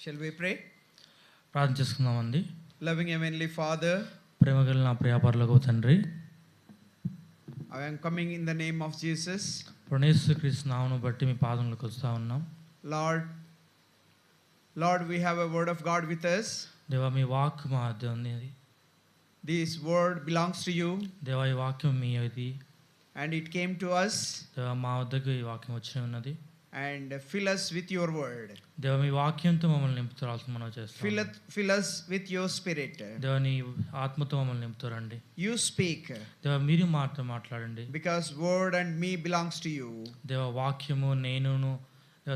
Shall we pray? ప్రార్థన చేసుకుందామండి. Loving Heavenly Father, ప్రేమ కలిగిన నా ప్రియ పరలోకపు తండ్రి, I am coming in the name of Jesus. యేసుక్రీస్తు నామమును బట్టి మీ పాదములకు వస్తా ఉన్నాం. Lord, we have a word of God with us. దేవా, మీ వాక్ మా వద్ద ఉన్నది. This word belongs to you దేవా, ఈ వాక్యం మీది. and it came to us, దేవా, మా వద్దకు ఈ వాక్యం వచ్చి ఉన్నది. and fill us with your word. దేవా, మీ వాక్యంతో మమ్మల్ని నింపుతారు. మనం చేస్తాం. Fill us with your spirit. దేవా, నీ ఆత్మతో మమ్మల్ని నింపుతారండి. You speak, దేవా, మీరు మాట్లాడండి. because word and me belongs to you. దేవా, వాక్యము నేనును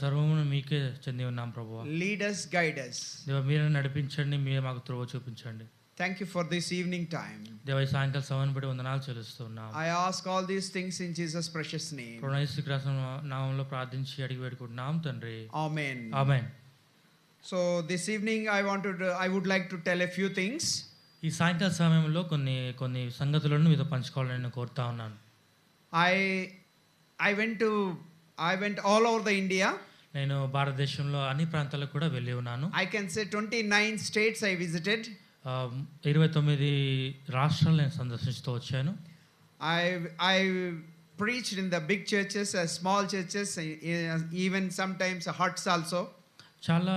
సర్వమును మీకే చెంది ఉన్నాం ప్రభువా. Lead us, guide us. దేవా, మీరే నడిపించండి, మీరే మాకు త్రోవ చూపించండి. Thank you for this evening time. దేవా, ఈ సాయంకాల సమయాన్ని బట్టి వందనాలు చెల్లిస్తున్నాం. I ask all these things in Jesus' precious name. యేసుక్రీస్తు నామములో ప్రార్థించి అడిగి వేడుకుంటున్నాం తండ్రి. Amen. Amen. So this evening I would like to tell a few things. ఈ సాయంకాల సమయంలో కొన్ని సంగతులను మీతో పంచుకోవాలని నేను కోరుతా ఉన్నాను. I went all over the India. నేను భారతదేశంలో అన్ని ప్రాంతాలకు కూడా వెళ్ళి ఉన్నాను. I can say 29 states I visited. 29 రాష్ట్రాలు నేను సందర్శిస్తూ వచ్చాను. I preached in the big churches, small churches, even sometimes huts also. చాలా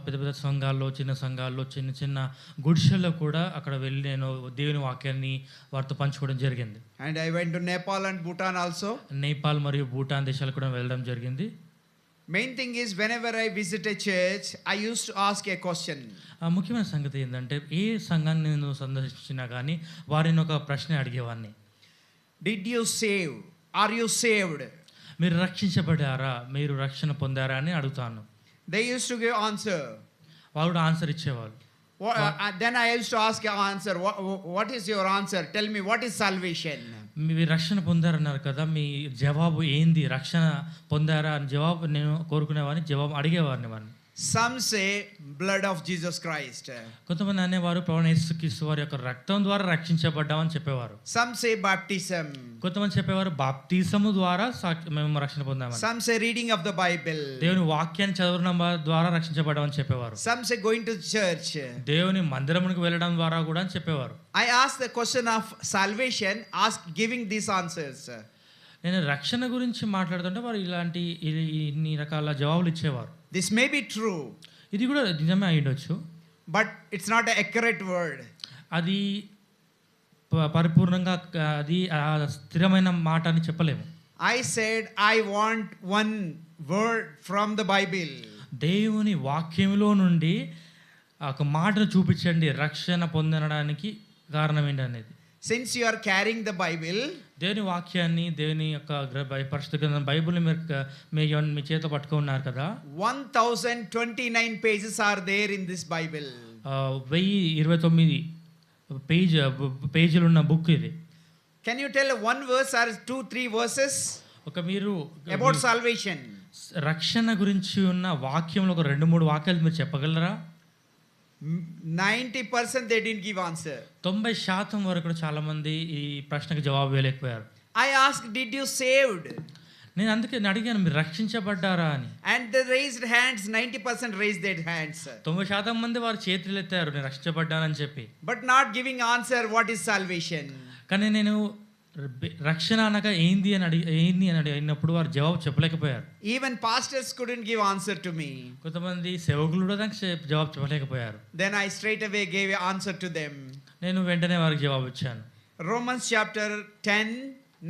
పెద్ద సంఘాల్లో, చిన్న సంఘాల్లో, చిన్న గుడిసెల్లో కూడా అక్కడ వెళ్ళి నేను దేవుని వాక్యాన్ని వారితో పంచుకోవడం జరిగింది. And I went to Nepal and Bhutan also. Nepal మరియు భూటాన్ దేశాలకు కూడా వెళ్ళడం జరిగింది. Main thing is, whenever I visit a church, I used to ask a question. ముఖ్యమైన సంగతి ఏంటంటే, ఏ సంఘాన్ని నేను సందర్శించినా కానీ వారిని ఒక ప్రశ్న అడిగేవాడిని. Did you save? Are you saved? మీరు రక్షించబడారా, మీరు రక్షణ పొందారా అని అడుగుతాను. They used to give answer. వాళ్ళు ఆన్సర్ ఇచ్చేవాళ్ళు. Then I used to ask an answer. What is your answer? Tell me, what is salvation? మీరు రక్షణ పొందారన్నారు కదా, మీ జవాబు ఏంది? రక్షణ పొందారా అని జవాబు నేను కోరుకునేవాడిని, జవాబు అడిగేవాడిని వాడిని. Some say blood of Jesus Christ. కొంతమంది అనేవారు ప్రభువైన యేసుక్రీస్తు వారి యొక్క రక్తం ద్వారా రక్షించబడ్డామని చెప్పేవారు. Some say baptism. కొంతమంది చెప్పేవారు బాప్తిసము ద్వారా మేము రక్షణ పొందామని. Some say reading of the Bible. దేవుని వాక్యాన్ని చదవడం ద్వారా రక్షించబడ్డామని చెప్పేవారు. Some say going to church. దేవుని మందిరమునకు వెళ్ళడం ద్వారా కూడా అని చెప్పేవారు. I asked the question of salvation, giving these answers. నేను రక్షణ గురించి మాట్లాడుతుంటే వారు ఇన్ని రకాల జవాబులు ఇచ్చేవారు. This may be true. ఇది కూడా నిజమే అయి ఉండొచ్చు. But it's not an accurate word. అది పరిపూర్ణంగా అది స్థిరమైన మాట అని చెప్పలేము. I said I want one word from the Bible. దేవుని వాక్యంలో నుండి ఒక మాటను చూపించండి రక్షణ పొందడానికి కారణం ఏంటనేది. Since you are carrying the Bible, దేవుని వాక్యాన్ని, దేవుని యొక్క పరిశుద్ధ గ్రంథం బైబిల్ని మీరు మీ చేతిలో పట్టుకున్నారు కదా. 1029 pages are there in this Bible. 1029 పేజీలు ఉన్న బుక్ ఇది. Can you tell one verse or 2-3 verses మీరు about salvation? రక్షణ గురించి ఉన్న వాక్యంలో ఒక 2-3 వాక్యాలు మీరు చెప్పగలరా? 90% they didn't give answer. 90% వరకు చాలా మంది ఈ ప్రశ్నకు జవాబు ఇవ్వలేకపోయారు. I asked, did you saved? నేను అందుకే అడిగాను, మీరు రక్షించబడ్డారా అని. And they raised hands. 90% raised their hands. 90% మంది వారు చేతులు ఎత్తారు నేను రక్షించబడ్డానని చెప్పి. But not giving answer what is salvation. కానీ నేను రక్షణ అనగా ఏంది అని అడిగినప్పుడు వారు జవాబు చెప్పలేకపోయారు. Even pastors couldn't give answer to me. కొంతమంది సేవకులు కూడా దానికి జవాబు చెప్పలేకపోయారు. Then I straight away gave an answer to them. నేను వెంటనే వారికి జవాబు ఇచ్చాను. Romans chapter 10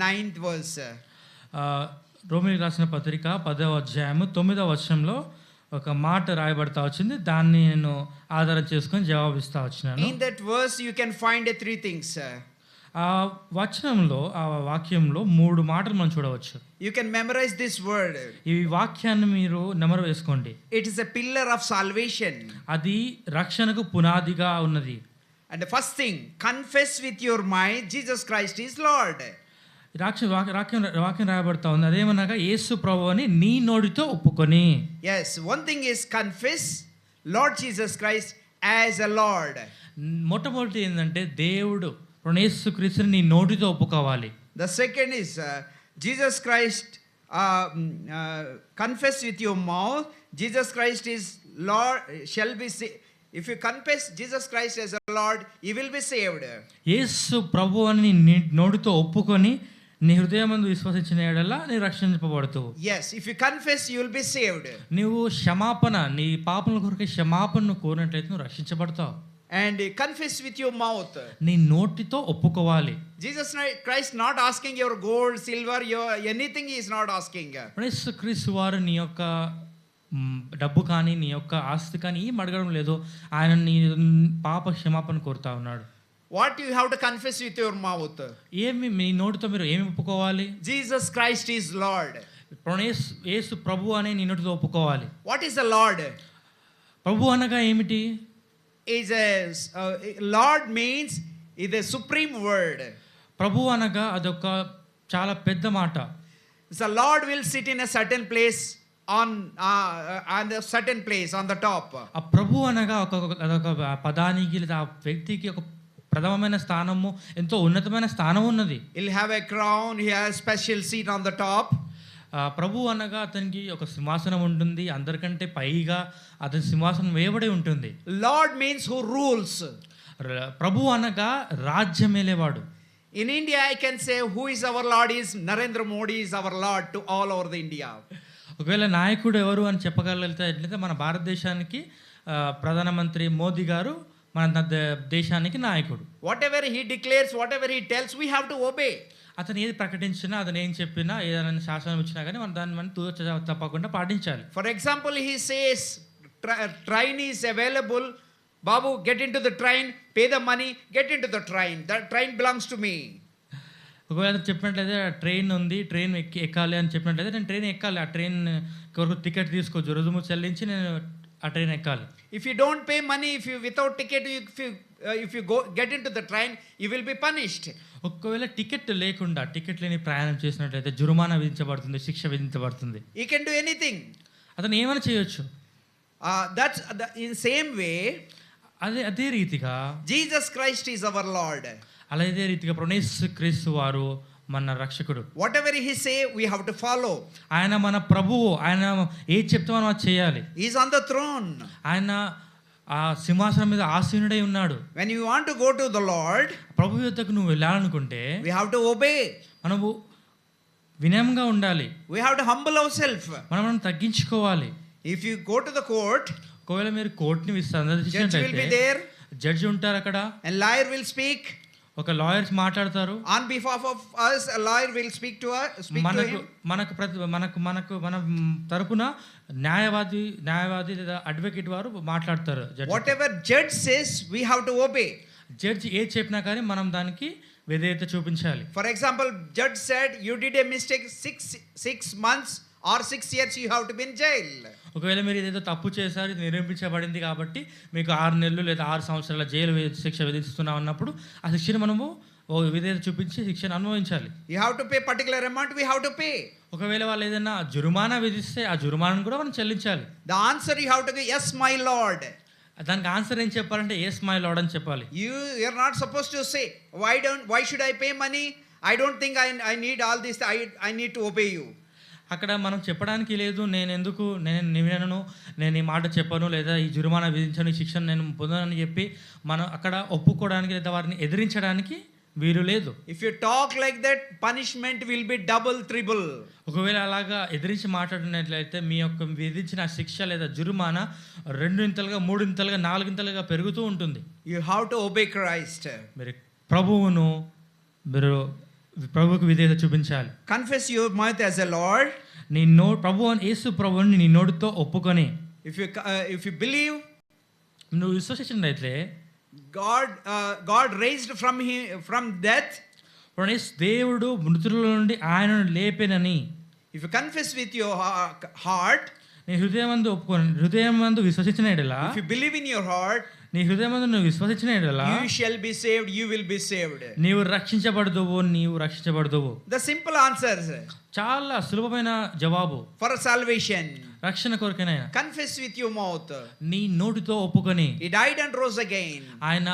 9th verse. రోమీయులకు రాసిన పత్రిక 10వ అధ్యాయము 9వ వచనంలో ఒక మాట రాయబడతా వచ్చింది. దాన్ని నేను ఆధారం చేసుకొని జవాబు ఇస్తా వచ్చినాను. In that verse you can find 3 things. ఆ వచనంలో, ఆ వాక్యంలో 3 మాటలు మనం చూడవచ్చు. You can memorize this word. ఈ వాక్యాన్ని మీరు నెమరు వేసుకోండి. It is a pillar of salvation. అది రక్షణకు పునాదిగా ఉన్నది. And the first thing, confess with your mind Jesus Christ is Lord. వాక్యం రాయబడతా ఉంది. అదేమనగా యేసు ప్రభువుని నీ నోటితో ఒప్పుకొని. Yes, one thing is confess Lord Jesus Christ as a Lord. మొట్టమొదటి ఏంటంటే దేవుడు యేసుక్రీస్తుని నీ నోటితో ఒప్పుకోవాలి. The second is Jesus Christ confess with your mouth, Jesus Christ is Lord, shall be if you confess Jesus Christ as a Lord, you will be saved. యేసు ప్రభు అని నీ నోటితో ఒప్పుకొని నీ హృదయమందు విశ్వసించిన యెడల నీ రక్షింపబడతావు. Yes, if you confess, you will be saved. నీవు క్షమాపణ, నీ పాపముల కొరకు క్షమాపణను కోరినట్లయితే నువ్వు రక్షించబడతావు. And confess with your mouth. నీ నోటితో ఒప్పుకోవాలి. Jesus Christ not asking your gold, silver, your anything he is not asking. యేసుక్రీస్తు వారు నీ యొక్క డబ్బు కానీ నీ యొక్క ఆస్తి కానీ ఏం అడగడం లేదు. ఆయన నీ పాప క్షమాపణ కోరుతా ఉన్నాడు. What you have to confess with your mouth? ఏమి మీ నోటితో మీరు ఏమి ఒప్పుకోవాలి? Jesus Christ is Lord. యేసు ప్రభు అని నీ నోటితో ఒప్పుకోవాలి. What is the Lord? ప్రభు అనగా ఏమిటి? Is a Lord means is a supreme word. ప్రభు అనగా అదొక చాలా పెద్ద మాట. The Lord will sit in a certain place on the certain place on the top. ఆ ప్రభు అనగా అదొక పదానికి లేదా ఆ వ్యక్తికి ఒక ప్రథమమైన స్థానము, ఎంతో ఉన్నతమైన స్థానం ఉన్నది. He'll have a crown, he has special seat on the top. ప్రభు అనగా అతనికి ఒక సింహాసనం ఉంటుంది, అందరికంటే పైగా అతని సింహాసనం వేయబడి ఉంటుంది. Lord means who rules. ప్రభు అనగా రాజ్యమేలేవాడు. In India I can say who is our Lord is Narendra Modi is our Lord to all over the India. ఒకవేళ నాయకుడు ఎవరు అని చెప్పగలిగితే మన భారతదేశానికి ప్రధానమంత్రి మోదీ గారు మన దేశానికి నాయకుడు. Whatever he declares, whatever he tells, we have to obey. అతను ఏది ప్రకటించినా, అతను ఏం చెప్పినా, ఏదైనా శాసనం ఇచ్చినా కానీ మనం దాన్ని మనం తప్పకుండా పాటించాలి. For example, he says train is available, Babu get into the train, pay the money, get into the train, that train belongs to me. ఒకవేళ చెప్పినట్లయితే ట్రైన్ ఉంది, ట్రైన్ ఎక్కాలి అని చెప్పినట్లయితే నేను ట్రైన్ ఎక్కాలి, ఆ ట్రైన్ కొరకు టికెట్ తీసుకోవచ్చు, రుజుము చెల్లించి నేను ఆ ట్రైన్ ఎక్కాలి. If you don't pay money, if you without ticket, if you go get into the train, you will be punished. ఒకవేళ టికెట్ లేకుండా, టికెట్ లేని ప్రయాణం చేసినట్లయితే జుర్మానా విధించబడుతుంది, శిక్ష విధించబడుతుంది. He can do anything. అతను ఏమైనా చేయొచ్చు. That's in same way. అదే రీతిగా Jesus Christ is our Lord. అదే రీతిగా యేసుక్రీస్తు వారు మన రక్షకుడు. Whatever he say, we have to follow. ఆయన మన ప్రభువు, ఆయన ఏది చెప్తే మనం అది చేయాలి. He is on the throne. ఆయన ఆ సింహాసనం మీద ఆసీనుడై ఉన్నాడు. When you want to go to the Lord, ప్రభు యొద్దకు నువ్వు వెళ్ళాలనుకుంటే we have to obey. మనము వినయంగా ఉండాలి. We have to humble ourselves. మనం తగ్గించుకోవాలి. If you go to the court, ఒకవేళ మీరు కోర్టుని సందర్శించినట్లయితే జడ్జి ఉంటారు అక్కడ, and lawyer will speak. ఒక లాయర్స్ మాట్లాడతారు. On behalf of us, a lawyer will speak to him. మన తరపున న్యాయవాది లేదా అడ్వకేట్ వారు మాట్లాడతారు. Whatever judge says, we have to obey. Judge ఏ చెప్పినా కానీ మనం దానికి విధేయత చూపించాలి. For example, judge said you did a mistake, 6 months or 6 years you have to be in jail. ఒకవేళ మీరు ఏదైతే తప్పు చేశారు, ఇది నిరూపించబడింది కాబట్టి మీకు 6 నెలలు లేదా 6 సంవత్సరాల జైలు శిక్ష విధిస్తున్నాం అన్నప్పుడు ఆ శిక్షను మనము విధేయత చూపించి శిక్షను అనుభవించాలి. You have to pay particular amount, we have to pay. ఒకవేళ వాళ్ళు ఏదైనా జుర్మానా విధిస్తే ఆ జుర్మానాను కూడా మనం చెల్లించాలి. The answer you have to give, yes my lord. దానికి ఆన్సర్ ఏం చెప్పాలంటే yes my lord అని చెప్పాలి. You are not supposed to say why should I pay money? I don't think I need all this, I need to obey you. అక్కడ మనం చెప్పడానికి లేదు, నేను ఈ మాట చెప్పను లేదా ఈ జుర్మానా విధించను, ఈ శిక్షను నేను పొందనని చెప్పి మనం అక్కడ ఒప్పుకోవడానికి లేదా వారిని ఎదిరించడానికి వీలు లేదు. If you talk like that, punishment will be double, triple. ఒకవేళ అలాగా ఎదిరించి మాట్లాడినట్లయితే మీ యొక్క విధించిన శిక్ష లేదా జుర్మానా 2 ఇంతలుగా 3 ఇంతలుగా 4 ఇంతలుగా పెరుగుతూ ఉంటుంది. You have to obey Christ. మీరు ప్రభువుకు విధేయత చూపించాలి. Confess your mouth as a Lord. యేసు ప్రభువుని నీ నోటితో ఒప్పుకొని, if you believe, నువ్వు విశ్వసించినట్లయితే God raised from death. దేవుడు మృతుల నుండి ఆయనను లేపెనని If you confess with your heart, నీ హృదయమందు విశ్వసించిన యెడల, if you believe in your heart, నీ హృదయమందు నువ్వు విశ్వసించిన యెడల, you shall be saved, you will be saved. నీవు రక్షించబడదువు. The simple answer, చాలా సులభమైన జవాబు. for salvation, రక్షణ కొరకేనైనా confess with your mouth. నీ నోటితో ఒప్పుకొని, he died and rose again. ఆయన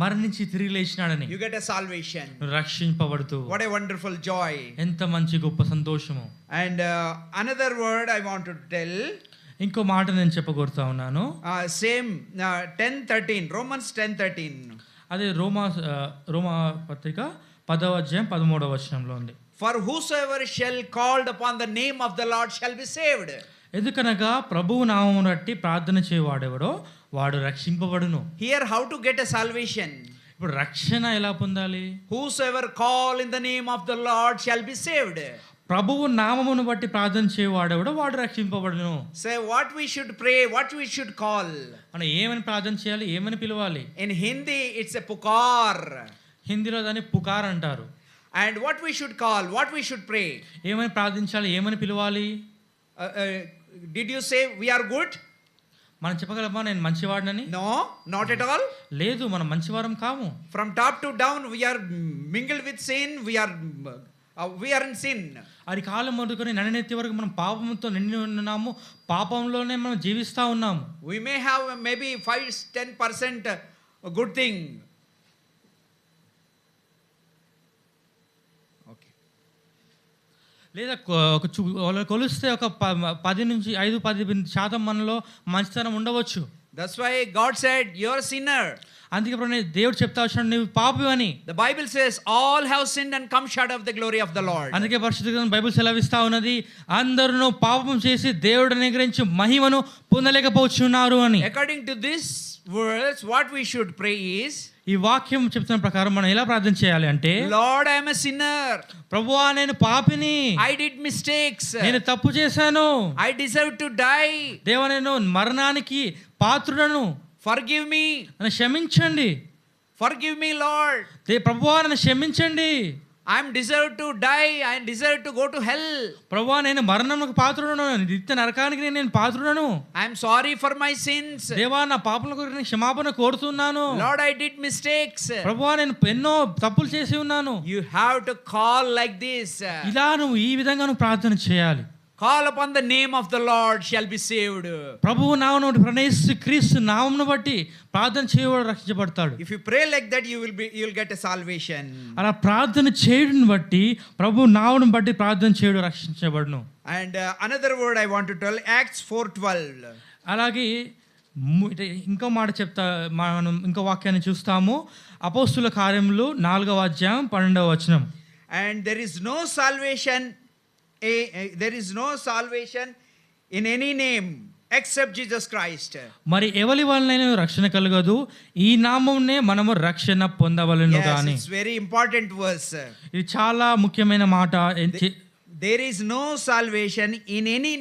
మరణించి తిరిగి లేచినాడని you get a salvation. రక్షింపబడుతూ. What a wonderful joy. ఎంత మంచి గొప్ప సంతోషము. And another word I want to tell. ఇంకో మాట నేను చెప్పగోరుతా ఉన్నాను. Same 10:13, Romans 10:13. అదే రోమా పత్రిక 10వ అధ్యాయం 13వ వచనంలో ఉంది. For whosoever shall called upon the name of the Lord shall be saved. ఎందుకనగా ప్రభువు నామమును బట్టి ప్రార్థన చేయవాడెవడో వాడు రక్షింపబడును. Here how to get a salvation? ఇప్పుడు రక్షణ ఎలా పొందాలి? Whosoever call in the name of the Lord shall be saved. ప్రభువు నామమును బట్టి ప్రార్థన చేయవాడెవడో వాడు రక్షింపబడును. Say what we should pray, what we should call. మనం ఏమని ప్రార్థన చేయాలి, ఏమని పిలవాలి? In Hindi it's a pukar. హిందీలో దాన్ని పుకార్ అంటారు. And what we should call, what we should pray. ఏమని ప్రార్థించాలి, ఏమని పిలవాలి? Did you say we are good? మనం చెప్పగలమా నేను మంచివాడినని? No, not at all. లేదు, మనం మంచివారం కాము. From top to down we are mingled with sin, we are in sin. అది కాలం మొదలుకొని నన్నెత్తి వరకు మనం పాపంతో నిండి ఉన్నాము, పాపంలోనే మనం జీవిస్తూ ఉన్నాము. We may have maybe 5-10% good thing. Okay. లేదా కొలిస్తే ఒక 5-10% మనలో మంచితనం ఉండవచ్చు. That's why God said you're a sinner. అందుకే దేవుడు చెప్తా వచ్చాడు నువ్వు పాపి అని. The Bible says all have sinned and come short of the glory of the Lord. అందుకే పరిశుద్ధ గ్రంథం బైబిల్ సెలవిస్తా ఉన్నది అందరూ పాపం చేసి దేవుడు అనుగ్రహించే మహిమను పొందలేకపోతున్నారు అని. According to this verse what we should pray is, ఈ వాక్యం చెప్తున్న ప్రకారం మనం ఎలా ప్రార్థన చేయాలి అంటే, Lord I am a sinner. ప్రభువా నేను పాపిని, I did mistakes. నేను తప్పు చేశాను, I deserve to die. దేవా నేను మరణానికి పాత్రుడను, Forgive me. నన్ను క్షమించండి. Forgive me Lord. ప్రభువా నన్ను క్షమించండి. I am deserved to die. I deserve to go to hell. ప్రభువా నేను మరణమునకు పాత్రుడను, నిత్య నరకానికి నేను పాత్రుడను. I am sorry for my sins. దేవా నా పాపల కొరకు నేను క్షమాపణ కోరుతున్నాను. Lord I did mistakes. ప్రభువా నేను ఎన్నో తప్పులు చేసి ఉన్నాను. You have to call like this. ఇలా నువ్వు ఈ విధంగా నువ్వు ప్రార్థన చేయాలి. Call upon the name of the Lord shall be saved. ప్రభువు నామమును ప్రణేసి క్రీస్తు నామమును బట్టి ప్రార్థన చేయవాడు రక్షించబడతాడు. If you pray like that you will get a salvation. అలా ప్రార్థన చేయడం బట్టి ప్రభు నామమును బట్టి ప్రార్థన చేయడు రక్షించబడును. And another word I want to tell, Acts 4:12. అలాగే ఇంకో మాట చెప్తా, మనం ఇంకో వాక్యాన్ని చూస్తాము. అపోస్తుల కార్యములు 4వ అధ్యాయం 12వ వచనం. And there is no salvation in any name except Jesus Christ. మరి ఎవరి వలనైనా రక్షణ కలగదు, ఈ నామమునే మనము రక్షణ పొందవలెను గాని. It's very important verse. ఇది చాలా ముఖ్యమైన మాట. There is no salvation in any